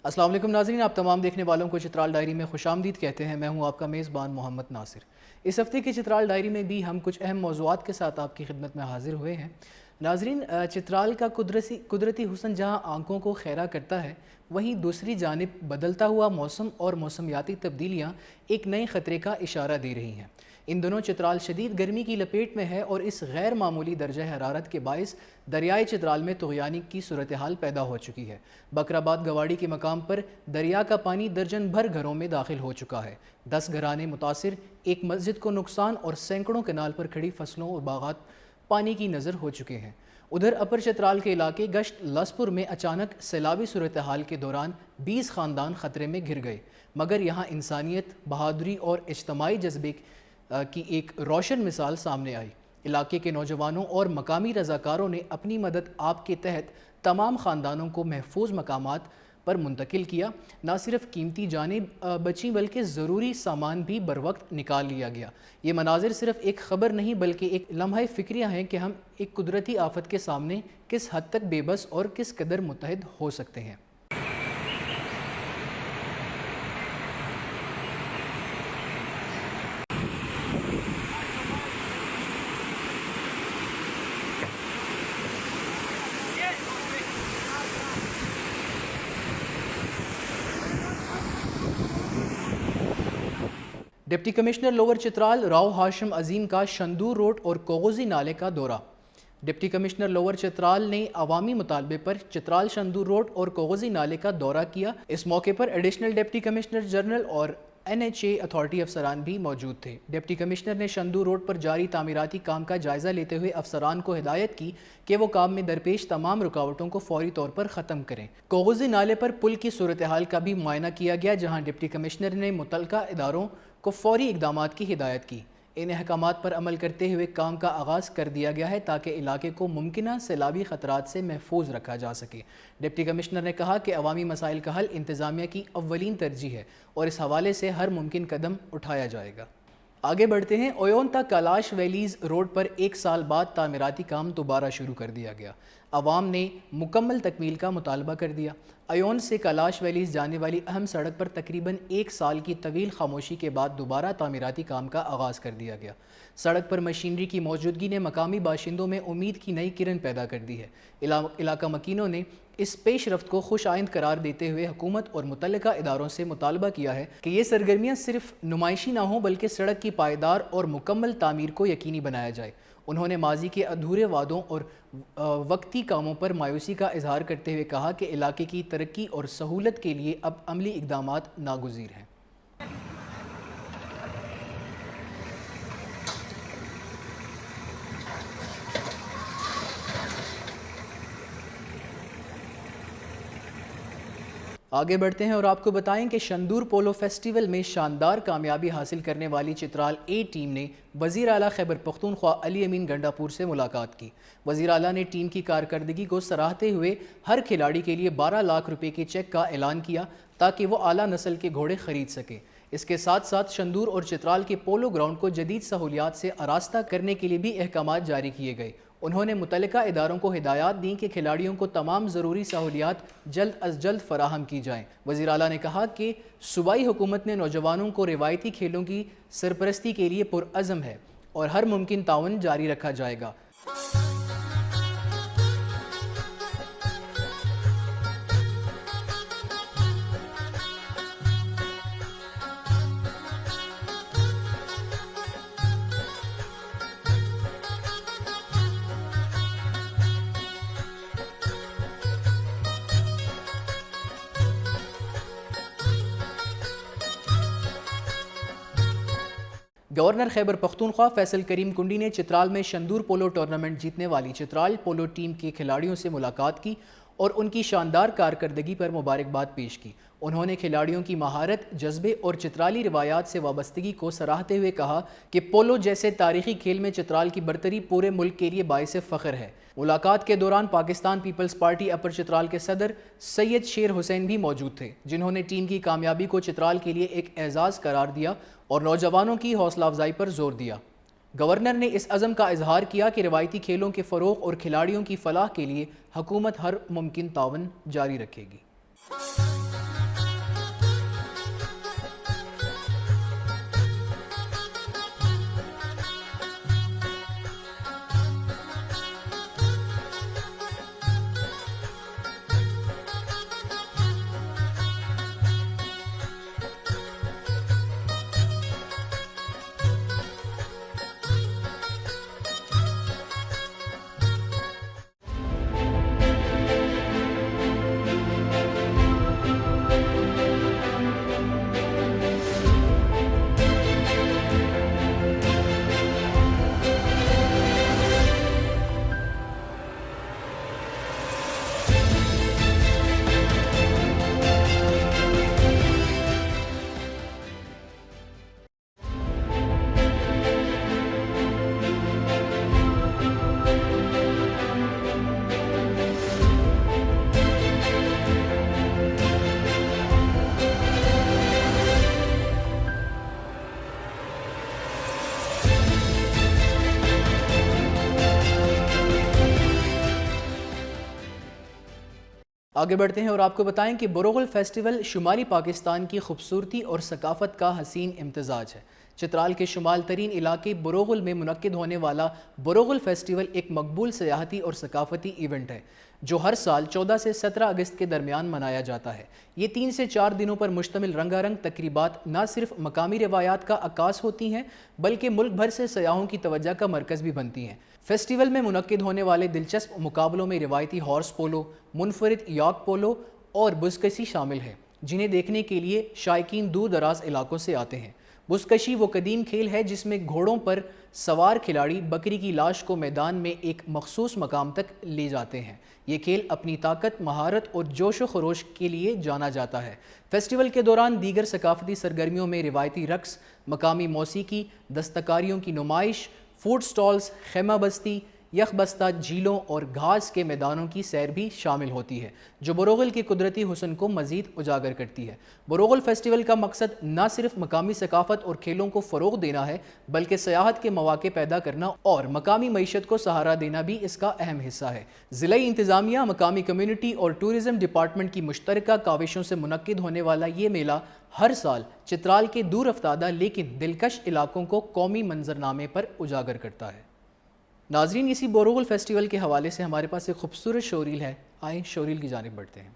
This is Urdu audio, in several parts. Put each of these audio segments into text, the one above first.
السلام علیکم ناظرین، آپ تمام دیکھنے والوں کو چترال ڈائری میں خوش آمدید کہتے ہیں۔ میں ہوں آپ کا میزبان محمد ناصر۔ اس ہفتے کی چترال ڈائری میں بھی ہم کچھ اہم موضوعات کے ساتھ آپ کی خدمت میں حاضر ہوئے ہیں۔ ناظرین، چترال کا قدرتی حسن جہاں آنکھوں کو خیرہ کرتا ہے، وہیں دوسری جانب بدلتا ہوا موسم اور موسمیاتی تبدیلیاں ایک نئے خطرے کا اشارہ دے رہی ہیں۔ ان دنوں چترال شدید گرمی کی لپیٹ میں ہے اور اس غیر معمولی درجہ حرارت کے باعث دریائے چترال میں طغیانی کی صورتحال پیدا ہو چکی ہے۔ بکرآباد گواڑی کے مقام پر دریا کا پانی درجن بھر گھروں میں داخل ہو چکا ہے۔ 10 گھرانے متاثر، ایک مسجد کو نقصان اور سینکڑوں کنال پر کھڑی فصلوں اور باغات پانی کی نظر ہو چکے ہیں۔ ادھر اپر چترال کے علاقے گشت لسپور میں اچانک سیلابی صورتحال کے دوران 20 خاندان خطرے میں گر گئے، مگر یہاں انسانیت، بہادری اور اجتماعی جذبے کی ایک روشن مثال سامنے آئی۔ علاقے کے نوجوانوں اور مقامی رضاکاروں نے اپنی مدد آپ کے تحت تمام خاندانوں کو محفوظ مقامات پر منتقل کیا۔ نہ صرف قیمتی جانیں بچیں بلکہ ضروری سامان بھی بروقت نکال لیا گیا۔ یہ مناظر صرف ایک خبر نہیں بلکہ ایک لمحہ فکریہ ہیں کہ ہم ایک قدرتی آفت کے سامنے کس حد تک بے بس اور کس قدر متحد ہو سکتے ہیں۔ Deputy commissioner lower Chitral Rao Hashim Azeem کا شندور روڈ اور کوغوزی نالے کا دورہ۔ ڈپٹی کمشنر لوور چترال نے عوامی مطالبے پر چترال شندور روڈ اور کوغوزی نالے کا دورہ کیا۔ اس موقع پر ایڈیشنل ڈپٹی کمشنر جنرل اور NHA اتھارٹی افسران بھی موجود تھے۔ ڈپٹی کمشنر نے شندور روڈ پر جاری تعمیراتی کام کا جائزہ لیتے ہوئے افسران کو ہدایت کی کہ وہ کام میں درپیش تمام رکاوٹوں کو فوری طور پر ختم کریں۔ کوغوزی نالے پر پل کی صورتحال کا بھی معائنہ کیا گیا، جہاں ڈپٹی کمشنر نے متعلقہ اداروں کو فوری اقدامات کی ہدایت کی۔ ان احکامات پر عمل کرتے ہوئے کام کا آغاز کر دیا گیا ہے تاکہ علاقے کو ممکنہ سیلابی خطرات سے محفوظ رکھا جا سکے۔ ڈپٹی کمشنر نے کہا کہ عوامی مسائل کا حل انتظامیہ کی اولین ترجیح ہے اور اس حوالے سے ہر ممکن قدم اٹھایا جائے گا۔ آگے بڑھتے ہیں۔ اویون تا کیلاش ویلیز روڈ پر 1 سال بعد تعمیراتی کام دوبارہ شروع کر دیا گیا۔ عوام نے مکمل تکمیل کا مطالبہ کر دیا۔ ایون سے کیلاش ویلیز جانے والی اہم سڑک پر تقریباً 1 سال کی طویل خاموشی کے بعد دوبارہ تعمیراتی کام کا آغاز کر دیا گیا۔ سڑک پر مشینری کی موجودگی نے مقامی باشندوں میں امید کی نئی کرن پیدا کر دی ہے۔ علاقہ مکینوں نے اس پیش رفت کو خوش آئند قرار دیتے ہوئے حکومت اور متعلقہ اداروں سے مطالبہ کیا ہے کہ یہ سرگرمیاں صرف نمائشی نہ ہوں بلکہ سڑک کی پائیدار اور مکمل تعمیر کو یقینی بنایا جائے۔ انہوں نے ماضی کے ادھورے وعدوں اور وقتی کاموں پر مایوسی کا اظہار کرتے ہوئے کہا کہ علاقے کی ترقی اور سہولت کے لیے اب عملی اقدامات ناگزیر ہیں۔ آگے بڑھتے ہیں اور آپ کو بتائیں کہ شندور پولو فیسٹیول میں شاندار کامیابی حاصل کرنے والی چترال اے ٹیم نے وزیر اعلیٰ خیبر پختونخوا علی امین گنڈاپور سے ملاقات کی۔ وزیر اعلیٰ نے ٹیم کی کارکردگی کو سراہتے ہوئے ہر کھلاڑی کے لیے 12 لاکھ روپے کے چیک کا اعلان کیا تاکہ وہ اعلیٰ نسل کے گھوڑے خرید سکیں۔ اس کے ساتھ ساتھ شندور اور چترال کے پولو گراؤنڈ کو جدید سہولیات سے آراستہ کرنے کے لیے بھی احکامات جاری کیے گئے۔ انہوں نے متعلقہ اداروں کو ہدایات دیں کہ کھلاڑیوں کو تمام ضروری سہولیات جلد از جلد فراہم کی جائیں۔ وزیر اعلیٰ نے کہا کہ صوبائی حکومت نے نوجوانوں کو روایتی کھیلوں کی سرپرستی کے لیے پرعزم ہے اور ہر ممکن تعاون جاری رکھا جائے گا۔ گورنر خیبر پختونخوا فیصل کریم کنڈی نے چترال میں شندور پولو ٹورنامنٹ جیتنے والی چترال پولو ٹیم کے کھلاڑیوں سے ملاقات کی اور ان کی شاندار کارکردگی پر مبارکباد پیش کی۔ انہوں نے کھلاڑیوں کی مہارت، جذبے اور چترالی روایات سے وابستگی کو سراہتے ہوئے کہا کہ پولو جیسے تاریخی کھیل میں چترال کی برتری پورے ملک کے لیے باعث فخر ہے۔ ملاقات کے دوران پاکستان پیپلز پارٹی اپر چترال کے صدر سید شیر حسین بھی موجود تھے، جنہوں نے ٹیم کی کامیابی کو چترال کے لیے ایک اعزاز قرار دیا اور نوجوانوں کی حوصلہ افزائی پر زور دیا۔ گورنر نے اس عزم کا اظہار کیا کہ روایتی کھیلوں کے فروغ اور کھلاڑیوں کی فلاح کے لیے حکومت ہر ممکن تعاون جاری رکھے گی۔ آگے بڑھتے ہیں اور آپ کو بتائیں کہ بروغل فیسٹیول شمالی پاکستان کی خوبصورتی اور ثقافت کا حسین امتزاج ہے۔ چترال کے شمال ترین علاقے بروغل میں منعقد ہونے والا بروغل فیسٹیول ایک مقبول سیاحتی اور ثقافتی ایونٹ ہے جو ہر سال 14 سے 17 اگست کے درمیان منایا جاتا ہے۔ یہ 3 سے 4 دنوں پر مشتمل رنگا رنگ تقریبات نہ صرف مقامی روایات کا عکاس ہوتی ہیں بلکہ ملک بھر سے سیاحوں کی توجہ کا مرکز بھی بنتی ہیں۔ فیسٹیول میں منعقد ہونے والے دلچسپ مقابلوں میں روایتی ہارس پولو، منفرد یاک پولو اور بزکشی شامل ہے جنہیں دیکھنے کے لیے شائقین دور دراز علاقوں سے آتے ہیں۔ بزکشی وہ قدیم کھیل ہے جس میں گھوڑوں پر سوار کھلاڑی بکری کی لاش کو میدان میں ایک مخصوص مقام تک لے جاتے ہیں۔ یہ کھیل اپنی طاقت، مہارت اور جوش و خروش کے لیے جانا جاتا ہے۔ فیسٹیول کے دوران دیگر ثقافتی سرگرمیوں میں روایتی رقص، مقامی موسیقی، دستکاریوں کی نمائش، فوڈ سٹالز، خیمہ بستی، یخ بستہ جھیلوں اور گھاس کے میدانوں کی سیر بھی شامل ہوتی ہے جو بروغل کی قدرتی حسن کو مزید اجاگر کرتی ہے۔ بروغل فیسٹیول کا مقصد نہ صرف مقامی ثقافت اور کھیلوں کو فروغ دینا ہے بلکہ سیاحت کے مواقع پیدا کرنا اور مقامی معیشت کو سہارا دینا بھی اس کا اہم حصہ ہے۔ ضلعی انتظامیہ، مقامی کمیونٹی اور ٹورزم ڈپارٹمنٹ کی مشترکہ کاوشوں سے منعقد ہونے والا یہ میلہ ہر سال چترال کے دور افتادہ لیکن دلکش علاقوں کو قومی منظرنامے پر اجاگر کرتا ہے۔ ناظرین، اسی بروغل فیسٹیول کے حوالے سے ہمارے پاس ایک خوبصورت شوریل ہے، آئیں شوریل کی جانب بڑھتے ہیں۔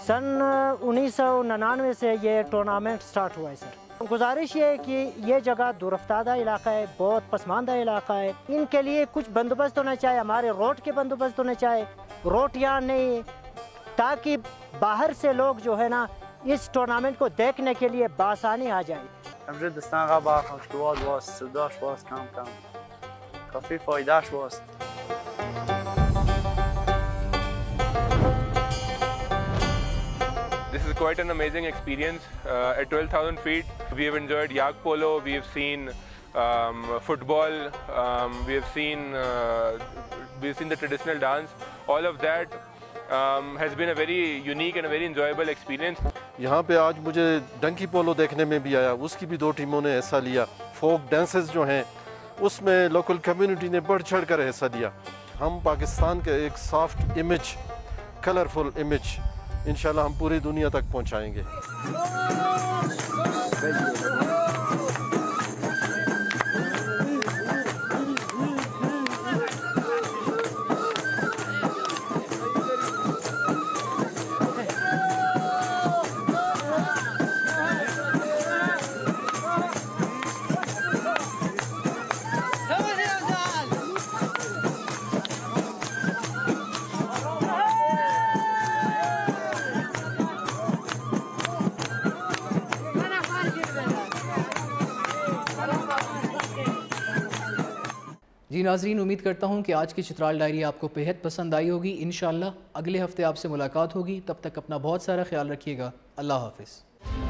سن 1999 سے یہ ٹورنامنٹ سٹارٹ ہوا ہے سر۔ گزارش یہ ہے کہ یہ جگہ دور افتادہ علاقہ ہے، بہت پسماندہ علاقہ ہے، ان کے لیے کچھ بندوبست ہونا چاہیے، ہمارے روڈ کے بندوبست ہونے چاہیے، روڈ یہاں نہیں، تاکہ باہر سے لوگ جو ہے نا اس ٹورنامنٹ کو دیکھنے کے لیے بآسانی آ جائے۔ بجد دستان غابة 11 واست 16 واست كان خفيفة 11 واست. This is quite an amazing experience. At 12,000 feet, we have enjoyed yak polo, we have seen football, we have seen the traditional dance. All of that has been a very unique and a very enjoyable experience. یہاں پہ آج مجھے ڈنکی پولو دیکھنے میں بھی آیا، اس کی بھی 2 ٹیموں نے حصہ لیا۔ فوک ڈانسز جو ہیں اس میں لوکل کمیونٹی نے بڑھ چڑھ کر حصہ لیا۔ ہم پاکستان کے ایک سافٹ امیج، کلرفل امیج انشاءاللہ ہم پوری دنیا تک پہنچائیں گے۔ جی ناظرین، امید کرتا ہوں کہ آج کی چترال ڈائری آپ کو بہت پسند آئی ہوگی۔ انشاءاللہ اگلے ہفتے آپ سے ملاقات ہوگی، تب تک اپنا بہت سارا خیال رکھیے گا۔ اللہ حافظ۔